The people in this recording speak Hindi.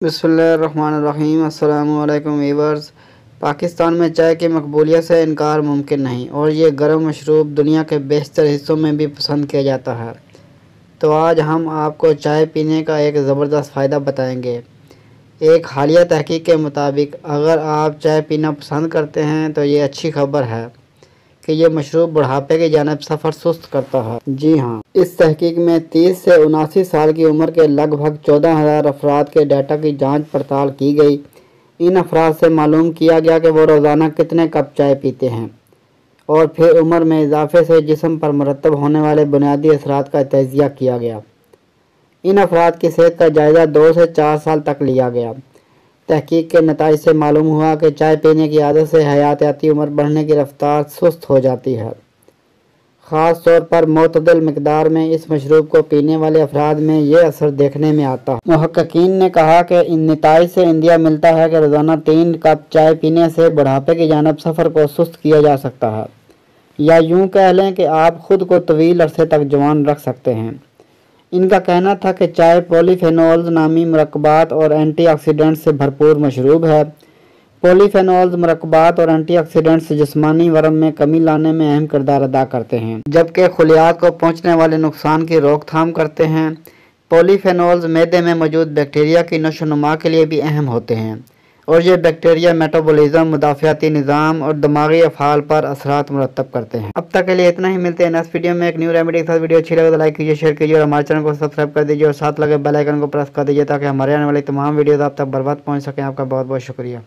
बिस्मिल्लाहिर्रहमानिर्रहीम। अस्सलामुअलैकुम वीवर्स। पाकिस्तान में चाय की मकबूलियत से इनकार मुमकिन नहीं और ये गर्म मशरूब दुनिया के बेशतर हिस्सों में भी पसंद किया जाता है। तो आज हम आपको चाय पीने का एक ज़बरदस्त फ़ायदा बताएंगे। एक हालिया तहकीक के मुताबिक अगर आप चाय पीना पसंद करते हैं तो ये अच्छी खबर है कि ये मशरूब बुढ़ापे की जानिब सफ़र सुस्त करता है। जी हाँ, इस तहकीक में 30 से 79 साल की उम्र के लगभग 14,000 अफराद के डाटा की जांच पड़ताल की गई। इन अफराद से मालूम किया गया कि वो रोज़ाना कितने कप चाय पीते हैं और फिर उम्र में इजाफे से जिस्म पर मुरतब होने वाले बुनियादी असरात का तजिया किया गया। इन अफराद की सेहत का जायज़ा 2 से 4 साल तक लिया गया। तहकीक के नताइज से मालूम हुआ कि चाय पीने की आदत से हयातियाती उम्र बढ़ने की रफ्तार सुस्त हो जाती है। ख़ास तौर पर मोतदल मिकदार में इस मशरूब को पीने वाले अफराद में ये असर देखने में आता है। मुहक्किकीन ने कहा कि इन नताइज से इंदिया मिलता है कि रोज़ाना 3 कप चाय पीने से बुढ़ापे की जानिब सफ़र को सुस्त किया जा सकता है, या यूँ कह लें कि आप खुद को तवील अरसे तक जवान रख सकते हैं। इनका कहना था कि चाय पॉलीफेनोल्स नामी मरकबात और एंटीऑक्सीडेंट्स से भरपूर मशरूब है। पॉलीफेनोल्स मरकबात और एंटीऑक्सीडेंट्स जिस्मानी वरम में कमी लाने में अहम किरदार अदा करते हैं, जबकि खुलियात को पहुंचने वाले नुकसान की रोकथाम करते हैं। पॉलीफेनोल्स मैदे में मौजूद बैक्टीरिया की नशोनुमा के लिए भी अहम होते हैं और ये बैक्टीरिया मेटाबॉलिज्म, मुदाफ़ियाती निज़ाम और दिमागी अफ़ाल पर असरात मुरतब करते हैं। अब तक के लिए इतना ही। मिलते हैं नेक्स्ट वीडियो में एक न्यू रेमेडी के साथ। वीडियो अच्छी लगे तो लाइक कीजिए, शेयर कीजिए और हमारे चैनल को सब्सक्राइब कर दीजिए और साथ लगे बेल आइकन को प्रेस कर दीजिए ताकि हमारे आने वाली तमाम वीडियोज़ आप तक बर वक्त पहुँच सकें। आपका बहुत बहुत शुक्रिया।